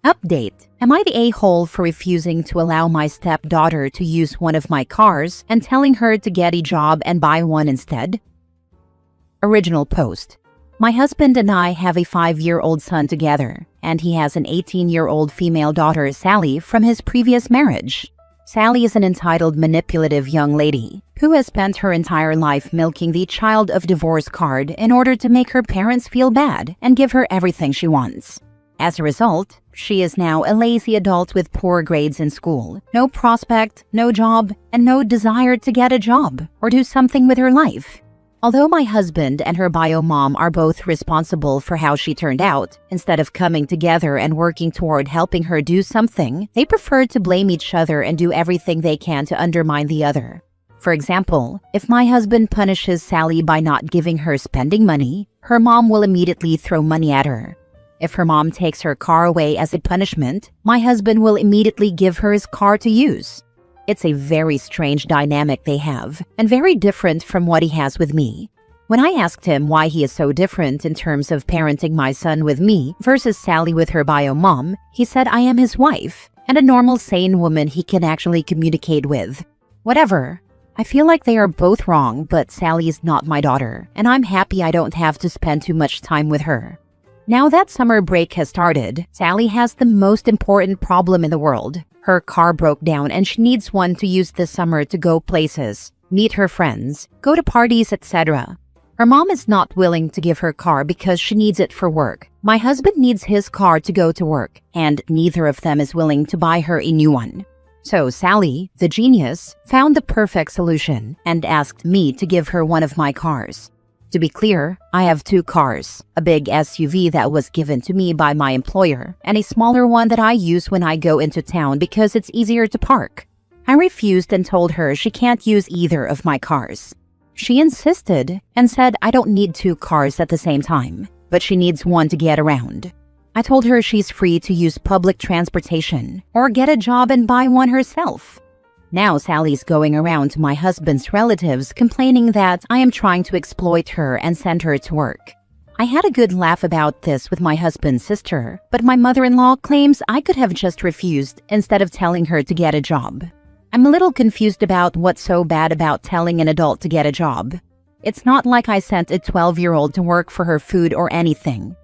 Update. Am I the a-hole for refusing to allow my stepdaughter to use one of my cars and telling her to get a job and buy one instead? Original post. My husband and I have a 5-year-old son together, and he has an 18-year-old female daughter, Sally, from his previous marriage. Sally is an entitled, manipulative young lady who has spent her entire life milking the child of divorce card in order to make her parents feel bad and give her everything she wants. As a result, she is now a lazy adult with poor grades in school, no prospect, no job, and no desire to get a job or do something with her life. Although my husband and her bio mom are both responsible for how she turned out, instead of coming together and working toward helping her do something, they prefer to blame each other and do everything they can to undermine the other. For example, if my husband punishes Sally by not giving her spending money, her mom will immediately throw money at her. If her mom takes her car away as a punishment, my husband will immediately give her his car to use. It's a very strange dynamic they have, and very different from what he has with me. When I asked him why he is so different in terms of parenting my son with me versus Sally with her bio mom, he said I am his wife, and a normal, sane woman he can actually communicate with. Whatever. I feel like they are both wrong, but Sally is not my daughter, and I'm happy I don't have to spend too much time with her. Now that summer break has started, Sally has the most important problem in the world. Her car broke down and she needs one to use this summer to go places, meet her friends, go to parties, etc. Her mom is not willing to give her car because she needs it for work. My husband needs his car to go to work, and neither of them is willing to buy her a new one. So Sally, the genius, found the perfect solution and asked me to give her one of my cars. To be clear, I have 2 cars, a big SUV that was given to me by my employer, and a smaller one that I use when I go into town because it's easier to park. I refused and told her she can't use either of my cars. She insisted and said I don't need 2 cars at the same time, but she needs one to get around. I told her she's free to use public transportation or get a job and buy one herself. Now Sally's going around to my husband's relatives complaining that I am trying to exploit her and send her to work. I had a good laugh about this with my husband's sister, but my mother-in-law claims I could have just refused instead of telling her to get a job. I'm a little confused about what's so bad about telling an adult to get a job. It's not like I sent a 12-year-old to work for her food or anything.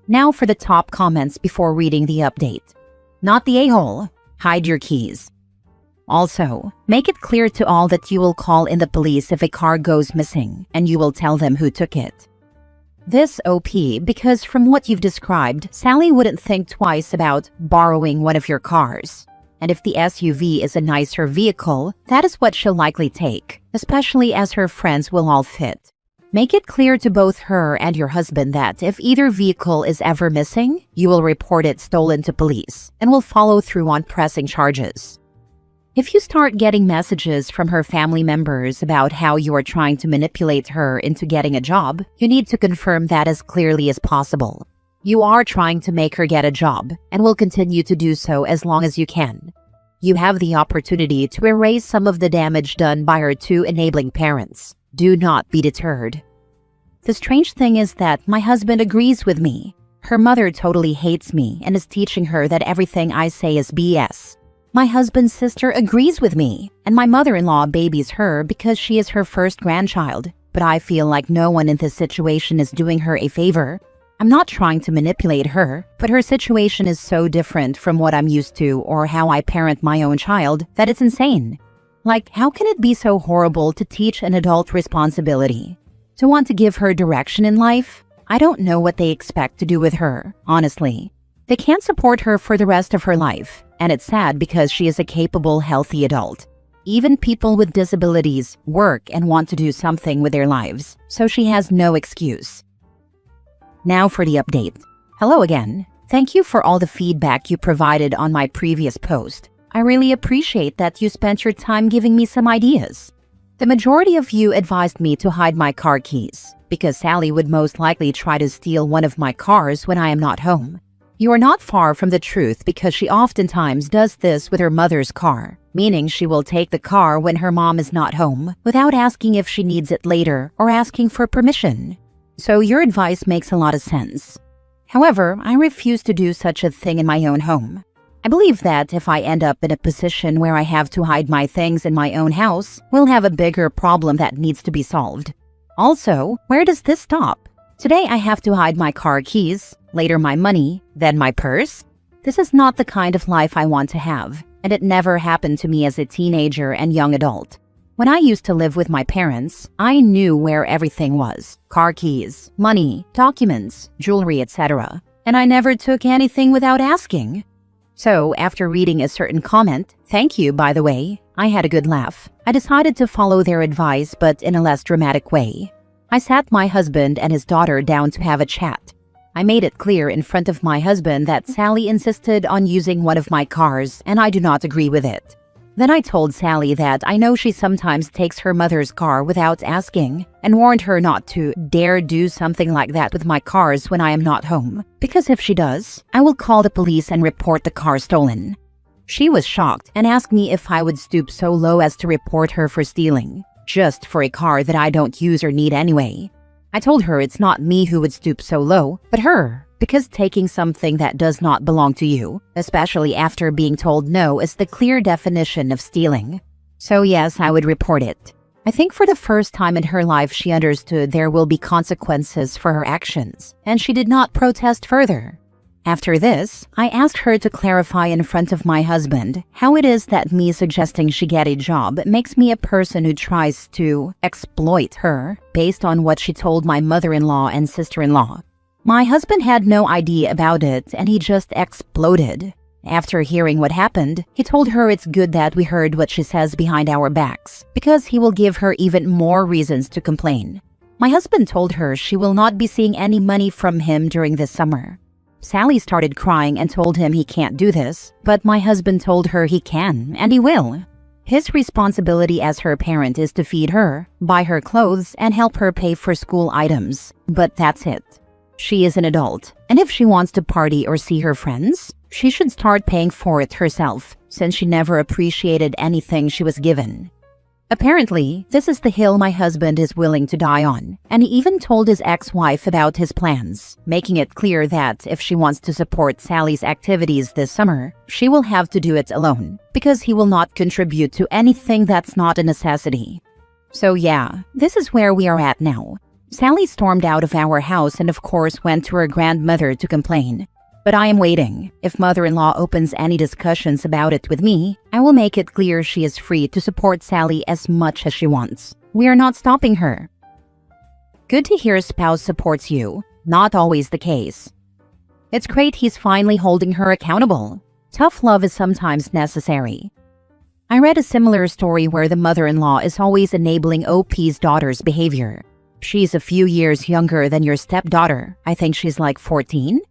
Now for the top comments before reading the update. Not the a-hole. Hide your keys. Also, make it clear to all that you will call in the police if a car goes missing, and you will tell them who took it. This OP because from what you've described, Sally wouldn't think twice about borrowing one of your cars. And if the SUV is a nicer vehicle, that is what she'll likely take, especially as her friends will all fit. Make it clear to both her and your husband that if either vehicle is ever missing, you will report it stolen to police and will follow through on pressing charges. If you start getting messages from her family members about how you are trying to manipulate her into getting a job, you need to confirm that as clearly as possible. You are trying to make her get a job and will continue to do so as long as you can. You have the opportunity to erase some of the damage done by her 2 enabling parents. Do not be deterred. The strange thing is that my husband agrees with me. Her mother totally hates me and is teaching her that everything I say is BS. My husband's sister agrees with me, and my mother-in-law babies her because she is her first grandchild. But I feel like no one in this situation is doing her a favor. I'm not trying to manipulate her, but her situation is so different from what I'm used to or how I parent my own child that it's insane. Like, how can it be so horrible to teach an adult responsibility? To want to give her direction in life? I don't know what they expect to do with her, honestly. They can't support her for the rest of her life, and it's sad because she is a capable, healthy adult. Even people with disabilities work and want to do something with their lives, so she has no excuse. Now for the update. Hello again. Thank you for all the feedback you provided on my previous post. I really appreciate that you spent your time giving me some ideas. The majority of you advised me to hide my car keys, because Sally would most likely try to steal one of my cars when I am not home. You are not far from the truth because she oftentimes does this with her mother's car, meaning she will take the car when her mom is not home without asking if she needs it later or asking for permission. So your advice makes a lot of sense. However, I refuse to do such a thing in my own home. I believe that if I end up in a position where I have to hide my things in my own house, we'll have a bigger problem that needs to be solved. Also, where does this stop? Today I have to hide my car keys, later my money, then my purse. This is not the kind of life I want to have, and it never happened to me as a teenager and young adult. When I used to live with my parents, I knew where everything was: car keys, money, documents, jewelry, etc. And I never took anything without asking. So, after reading a certain comment, thank you by the way, I had a good laugh. I decided to follow their advice, but in a less dramatic way. I sat my husband and his daughter down to have a chat. I made it clear in front of my husband that Sally insisted on using one of my cars, and I do not agree with it. Then I told Sally that I know she sometimes takes her mother's car without asking, and warned her not to dare do something like that with my cars when I am not home, because if she does, I will call the police and report the car stolen. She was shocked and asked me if I would stoop so low as to report her for stealing, just for a car that I don't use or need anyway. I told her it's not me who would stoop so low, but her. Because taking something that does not belong to you, especially after being told no, is the clear definition of stealing. So yes, I would report it. I think for the first time in her life she understood there will be consequences for her actions, and she did not protest further. After this, I asked her to clarify in front of my husband how it is that me suggesting she get a job makes me a person who tries to exploit her based on what she told my mother-in-law and sister-in-law. My husband had no idea about it, and he just exploded. After hearing what happened, he told her it's good that we heard what she says behind our backs, because he will give her even more reasons to complain. My husband told her she will not be seeing any money from him during this summer. Sally started crying and told him he can't do this, but my husband told her he can, and he will. His responsibility as her parent is to feed her, buy her clothes, and help her pay for school items, but that's it. She is an adult, and if she wants to party or see her friends, she should start paying for it herself, since she never appreciated anything she was given. Apparently, this is the hill my husband is willing to die on, and he even told his ex-wife about his plans, making it clear that if she wants to support Sally's activities this summer, she will have to do it alone, because he will not contribute to anything that's not a necessity. So yeah, this is where we are at now. Sally stormed out of our house and of course went to her grandmother to complain. But I am waiting. If mother-in-law opens any discussions about it with me, I will make it clear she is free to support Sally as much as she wants. We are not stopping her. Good to hear a spouse supports you. Not always the case. It's great he's finally holding her accountable. Tough love is sometimes necessary. I read a similar story where the mother-in-law is always enabling OP's daughter's behavior. She's a few years younger than your stepdaughter. I think she's like 14.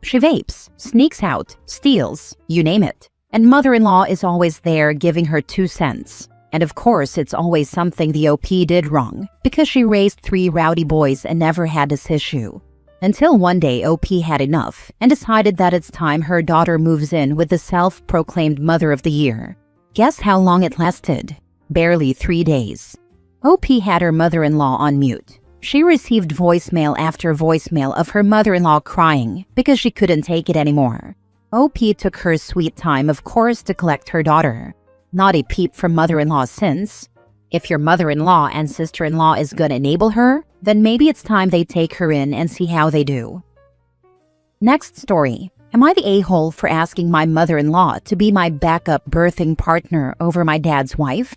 She vapes, sneaks out, steals, you name it. And mother-in-law is always there giving her 2 cents. And of course, it's always something the OP did wrong, because she raised 3 rowdy boys and never had this issue. Until one day OP had enough and decided that it's time her daughter moves in with the self-proclaimed Mother of the Year. Guess how long it lasted? Barely 3 days. OP had her mother-in-law on mute. She received voicemail after voicemail of her mother-in-law crying because she couldn't take it anymore. OP took her sweet time, of course, to collect her daughter. Not a peep from mother-in-law since. If your mother-in-law and sister-in-law is gonna enable her, then maybe it's time they take her in and see how they do. Next story. Am I the a-hole for asking my mother-in-law to be my backup birthing partner over my dad's wife?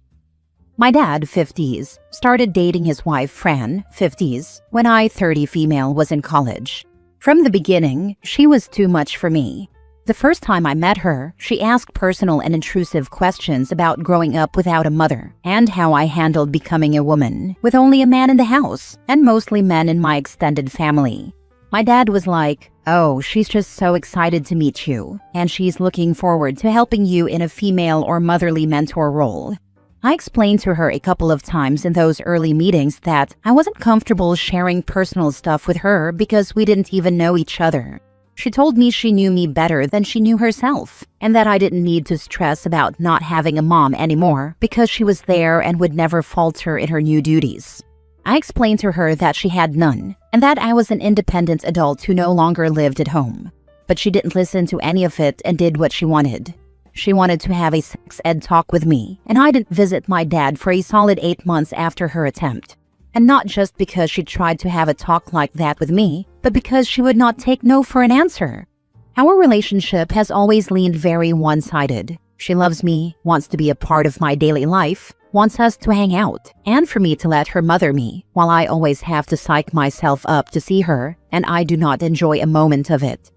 My dad, 50s, started dating his wife, Fran, 50s, when I, 30 female, was in college. From the beginning, she was too much for me. The first time I met her, she asked personal and intrusive questions about growing up without a mother and how I handled becoming a woman with only a man in the house and mostly men in my extended family. My dad was like, "Oh, she's just so excited to meet you, and she's looking forward to helping you in a female or motherly mentor role." I explained to her a couple of times in those early meetings that I wasn't comfortable sharing personal stuff with her because we didn't even know each other. She told me she knew me better than she knew herself, and that I didn't need to stress about not having a mom anymore because she was there and would never falter in her new duties. I explained to her that she had none, and that I was an independent adult who no longer lived at home. But she didn't listen to any of it and did what she wanted. She wanted to have a sex ed talk with me, and I didn't visit my dad for a solid 8 months after her attempt. And not just because she tried to have a talk like that with me, but because she would not take no for an answer. Our relationship has always leaned very one-sided. She loves me, wants to be a part of my daily life, wants us to hang out, and for me to let her mother me, while I always have to psych myself up to see her, and I do not enjoy a moment of it.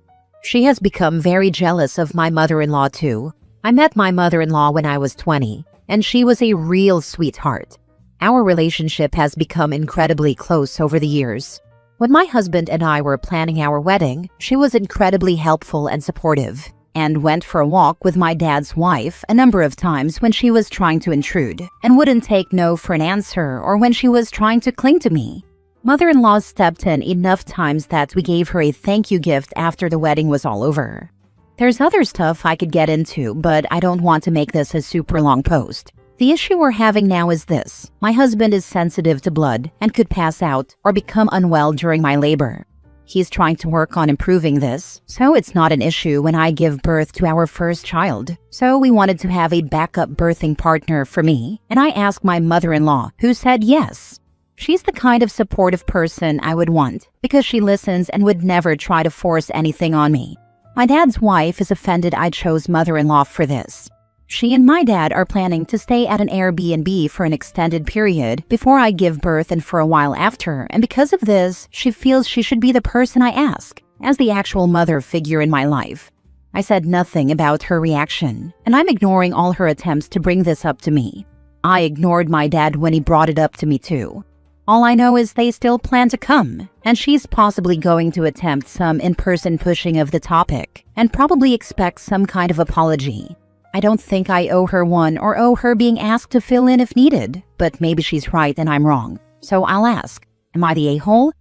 She has become very jealous of my mother-in-law too. I met my mother-in-law when I was 20, and she was a real sweetheart. Our relationship has become incredibly close over the years. When my husband and I were planning our wedding, she was incredibly helpful and supportive, and went for a walk with my dad's wife a number of times when she was trying to intrude, and wouldn't take no for an answer or when she was trying to cling to me. Mother-in-law stepped in enough times that we gave her a thank you gift after the wedding was all over. There's other stuff I could get into, but I don't want to make this a super long post. The issue we're having now is this. My husband is sensitive to blood and could pass out or become unwell during my labor. He's trying to work on improving this, so it's not an issue when I give birth to our first child. So we wanted to have a backup birthing partner for me, and I asked my mother-in-law, who said yes. She's the kind of supportive person I would want because she listens and would never try to force anything on me. My dad's wife is offended I chose mother-in-law for this. She and my dad are planning to stay at an Airbnb for an extended period before I give birth and for a while after, and because of this, she feels she should be the person I ask, as the actual mother figure in my life. I said nothing about her reaction, and I'm ignoring all her attempts to bring this up to me. I ignored my dad when he brought it up to me too. All I know is they still plan to come, and she's possibly going to attempt some in-person pushing of the topic, and probably expect some kind of apology. I don't think I owe her one or owe her being asked to fill in if needed, but maybe she's right and I'm wrong. So I'll ask, am I the a-hole?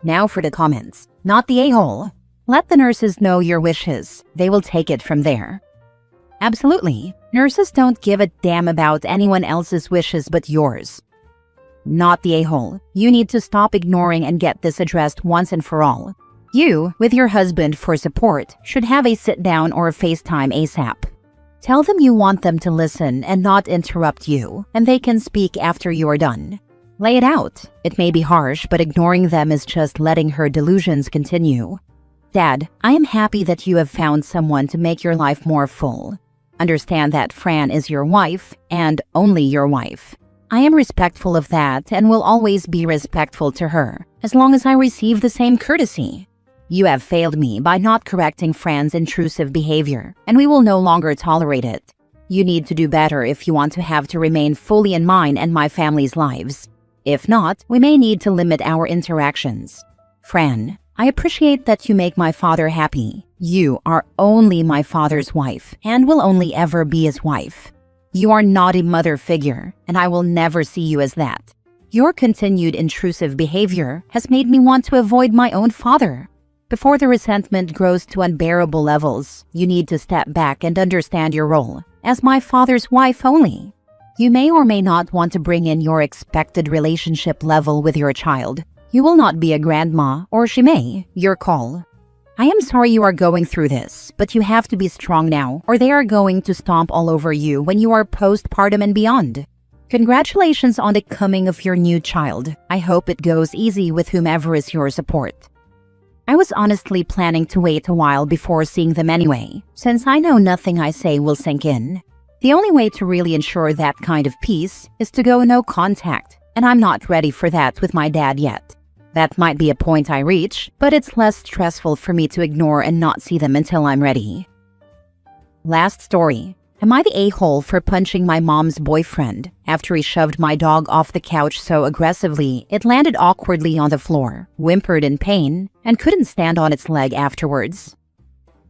Now for the comments. Not the a-hole. Let the nurses know your wishes. They will take it from there. Absolutely. Nurses don't give a damn about anyone else's wishes but yours. Not the a-hole. You need to stop ignoring and get this addressed once and for all. You, with your husband for support, should have a sit-down or a FaceTime ASAP. Tell them you want them to listen and not interrupt you, and they can speak after you are done. Lay it out. It may be harsh, but ignoring them is just letting her delusions continue. Dad, I am happy that you have found someone to make your life more full. Understand that Fran is your wife, and only your wife. I am respectful of that and will always be respectful to her, as long as I receive the same courtesy. You have failed me by not correcting Fran's intrusive behavior, and we will no longer tolerate it. You need to do better if you want to have to remain fully in mine and my family's lives. If not, we may need to limit our interactions. Fran, I appreciate that you make my father happy. You are only my father's wife, and will only ever be his wife. You are not a mother figure, and I will never see you as that. Your continued intrusive behavior has made me want to avoid my own father. Before the resentment grows to unbearable levels, you need to step back and understand your role as my father's wife only. You may or may not want to bring in your expected relationship level with your child. You will not be a grandma, or she may, your call. I am sorry you are going through this, but you have to be strong now, or they are going to stomp all over you when you are postpartum and beyond. Congratulations on the coming of your new child. I hope it goes easy with whomever is your support. I was honestly planning to wait a while before seeing them anyway, since I know nothing I say will sink in. The only way to really ensure that kind of peace is to go no contact, and I'm not ready for that with my dad yet. That might be a point I reach, but it's less stressful for me to ignore and not see them until I'm ready. Last story. Am I the a-hole for punching my mom's boyfriend after he shoved my dog off the couch so aggressively it landed awkwardly on the floor, whimpered in pain, and couldn't stand on its leg afterwards?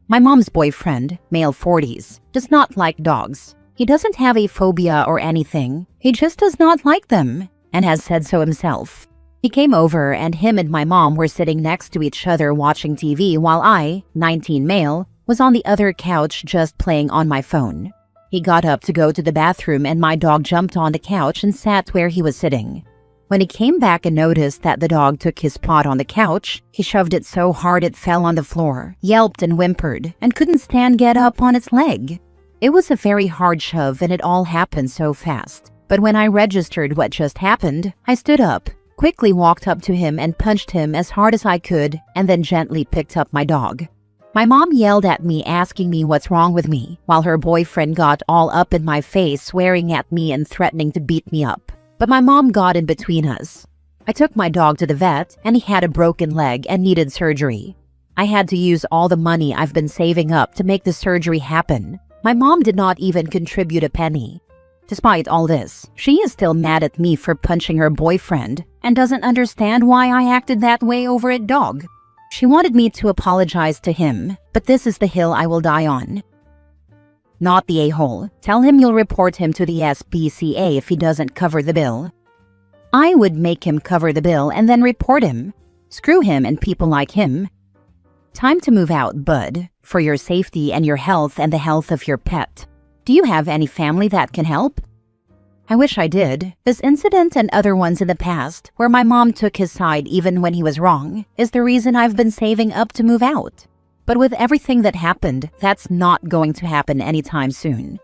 My mom's boyfriend, male 40s, does not like dogs. He doesn't have a phobia or anything. He just does not like them, and has said so himself. He came over and him and my mom were sitting next to each other watching TV while I, 19 male, was on the other couch just playing on my phone. He got up to go to the bathroom and my dog jumped on the couch and sat where he was sitting. When he came back and noticed that the dog took his spot on the couch, he shoved it so hard it fell on the floor, yelped and whimpered, and couldn't get up on its leg. It was a very hard shove and it all happened so fast. But when I registered what just happened, I stood up, quickly walked up to him and punched him as hard as I could, and then gently picked up my dog. My mom yelled at me asking me what's wrong with me, while her boyfriend got all up in my face swearing at me and threatening to beat me up. But my mom got in between us. I took my dog to the vet and he had a broken leg and needed surgery. I had to use all the money I've been saving up to make the surgery happen. My mom did not even contribute a penny. Despite all this, she is still mad at me for punching her boyfriend and doesn't understand why I acted that way over a dog. She wanted me to apologize to him, but this is the hill I will die on. Not the a-hole. Tell him you'll report him to the SPCA if he doesn't cover the bill. I would make him cover the bill and then report him. Screw him and people like him. Time to move out, bud, for your safety and your health and the health of your pet. Do you have any family that can help? I wish I did. This incident and other ones in the past, where my mom took his side even when he was wrong, is the reason I've been saving up to move out. But with everything that happened, that's not going to happen anytime soon.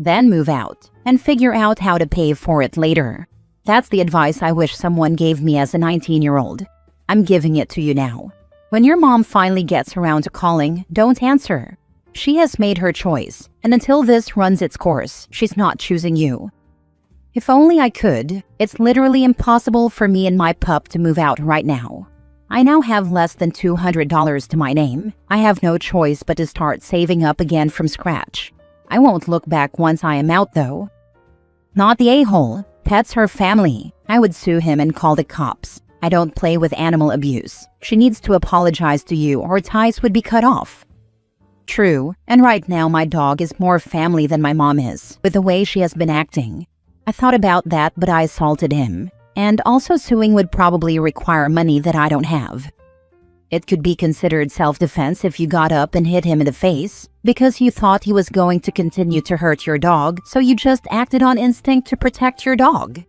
Then move out and figure out how to pay for it later. That's the advice I wish someone gave me as a 19-year-old. I'm giving it to you now. When your mom finally gets around to calling, don't answer. She has made her choice, and until this runs its course, she's not choosing you. If only I could. It's literally impossible for me and my pup to move out right now. I now have less than $200 to my name. I have no choice but to start saving up again from scratch. I won't look back once I am out, though. Not the a-hole. Pets are family. I would sue him and call the cops. I don't play with animal abuse. She needs to apologize to you or ties would be cut off. True, and right now my dog is more family than my mom is, with the way she has been acting. I thought about that, but I assaulted him. And also suing would probably require money that I don't have. It could be considered self-defense if you got up and hit him in the face, because you thought he was going to continue to hurt your dog, so you just acted on instinct to protect your dog.